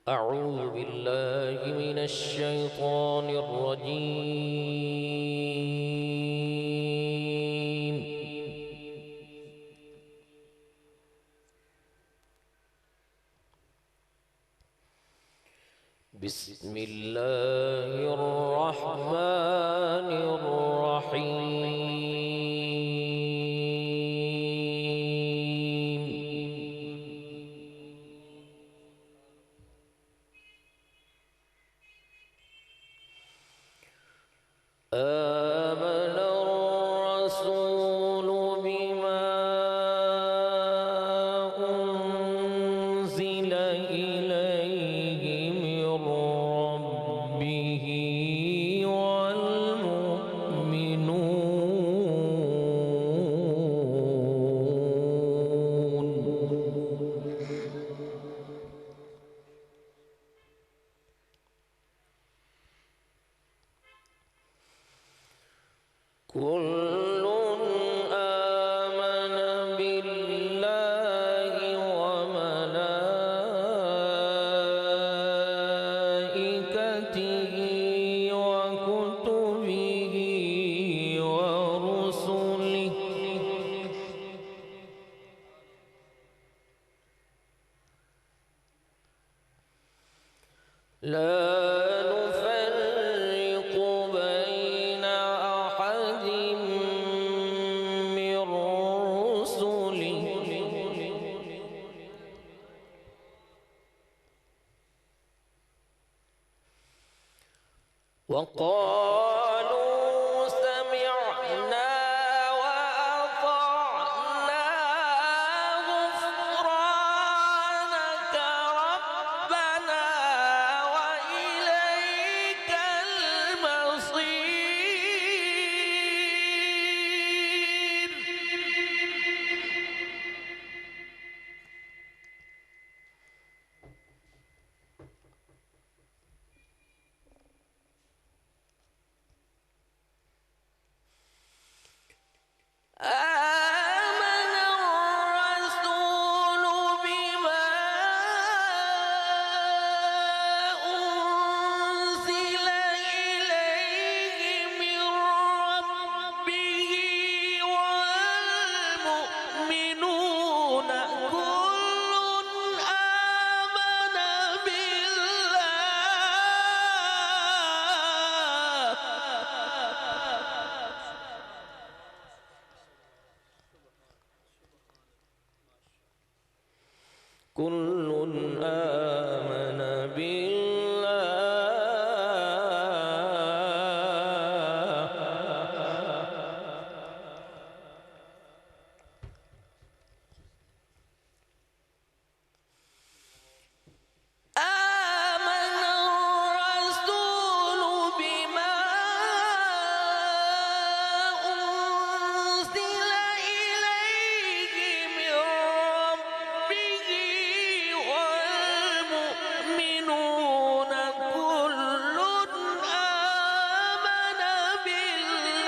أعوذ بالله من الشيطان الرجيم. بسم الله الرحمن الرحيم. آمن الرسول بما أنزل إليه من ربه كل آمن بالله وملائكته وكتبه ورسله لا نفرق بين أحد من رسله وقالوا سمعنا وأطعنا غفرانك ربنا وإليك المصير. آمن الرسول بما أنزل إليه من ربه والمؤمنون كل آمن بالله كل آمن آمن الرسول بما أنزل إليه من ربه والمؤمنون كل آمن بالله.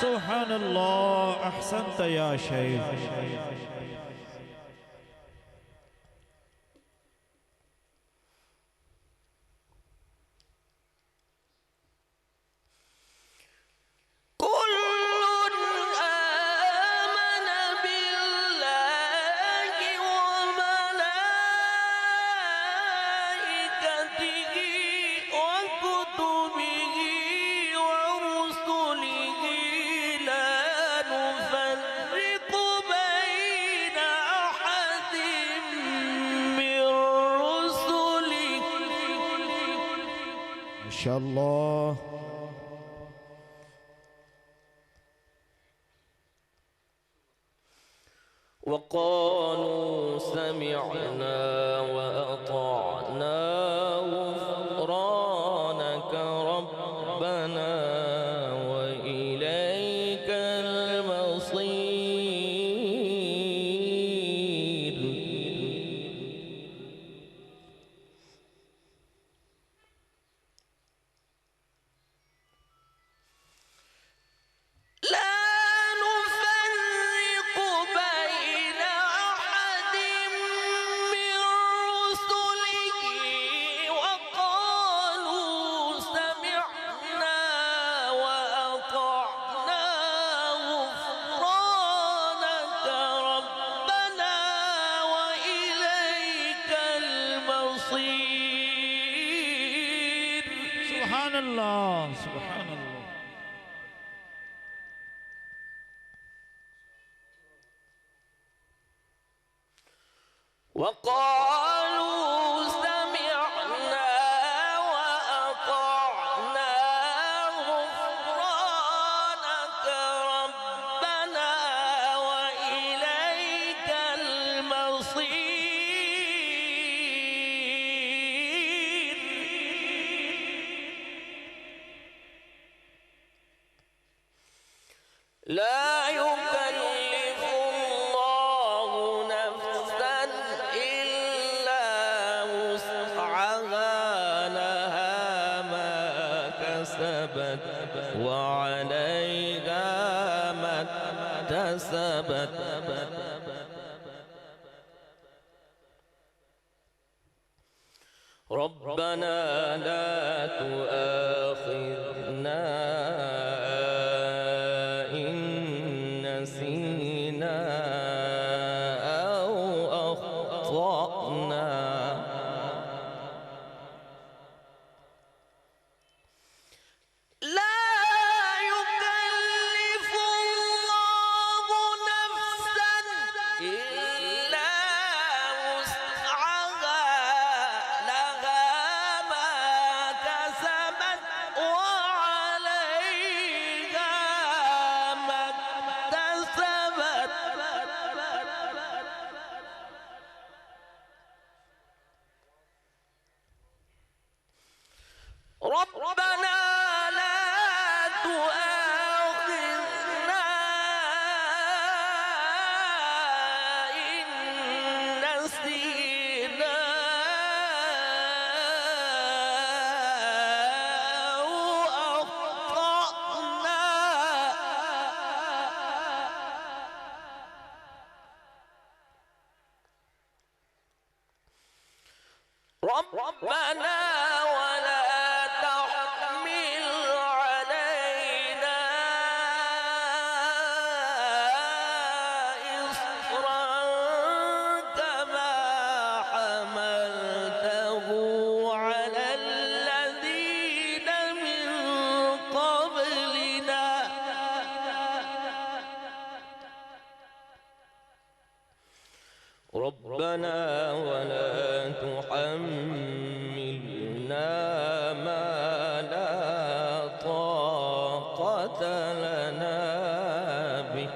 سبحان الله. أحسنت يا شيخ. كل آمن بالله وملائكته وكتبه ورسله لا نفرق بين أحد من رسله. ما شاء الله. وقالوا سمعنا وأطعنا غفرانك ربنا وإليك المصير. لا نفرق بين أحد من سبحان الله سبحان الله. وقالوا سمعنا وأطعنا غفرانك ربنا وإليك المصير. لا يكلف الله نفسا إلا وسعها لها ما كسبت وعليها ما اكتسبت. ربنا لا تؤاخذنا إن نسينا أو أخطأنا. لا يكلف الله نفسا إلا وسعها لها ما كسبت وعليها ما اكتسبت. ربنا لا تؤاخذنا إن نسينا أو أخطأنا. ربنا ولا تحمل علينا إصرا كما حملته على الذين من قبلنا. ربنا ولا تحملنا ما لا طاقة لنا به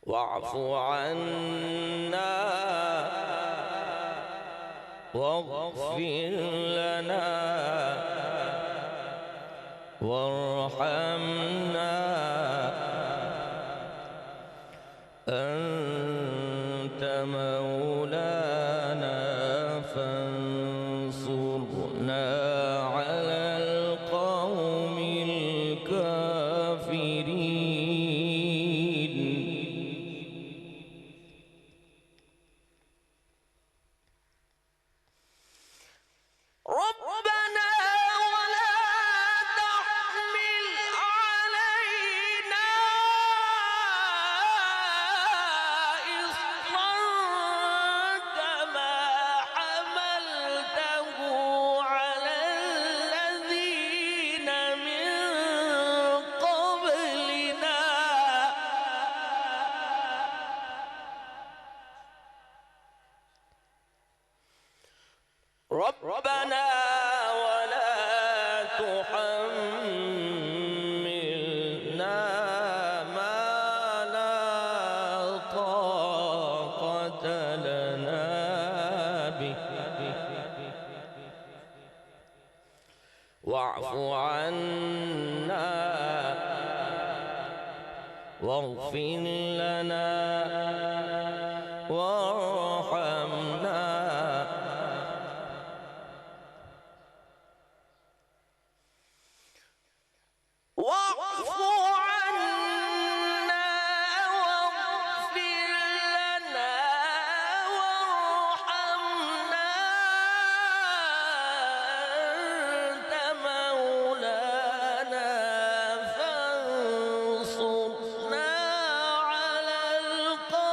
واعف عنا واغفر لنا وارحمنا أنت مولانا فانصرنا على القوم الكافرين. ربنا ولا تحمل علينا إصرا كما حملته على الذين من قبلنا. ربنا ولا تحملنا ما لا طاقة لنا به واعف عنا واغفر لنا وارحمنا واعف عنا واغفر لنا وارحمنا أنت مولانا فانصرنا على القوم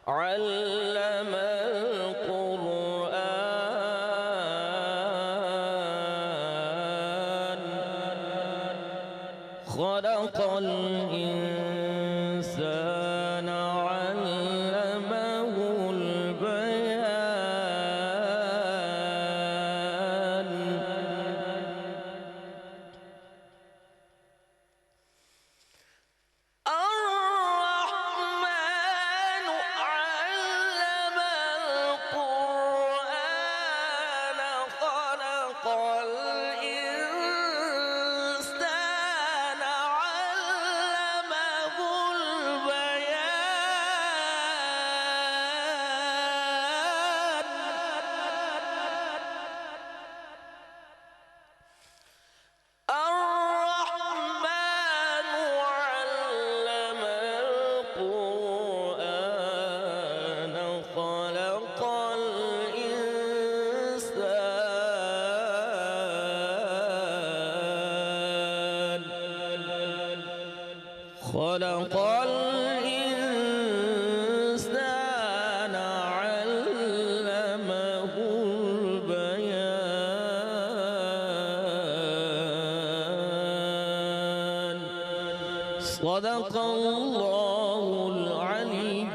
علم القرآن خلق الإنسان علمه البيان الرحمن علم القرآن خلق الإنسان علمه البيان الرحمن علم القرآن خلق الإنسان علمه البيان صدق الله العلي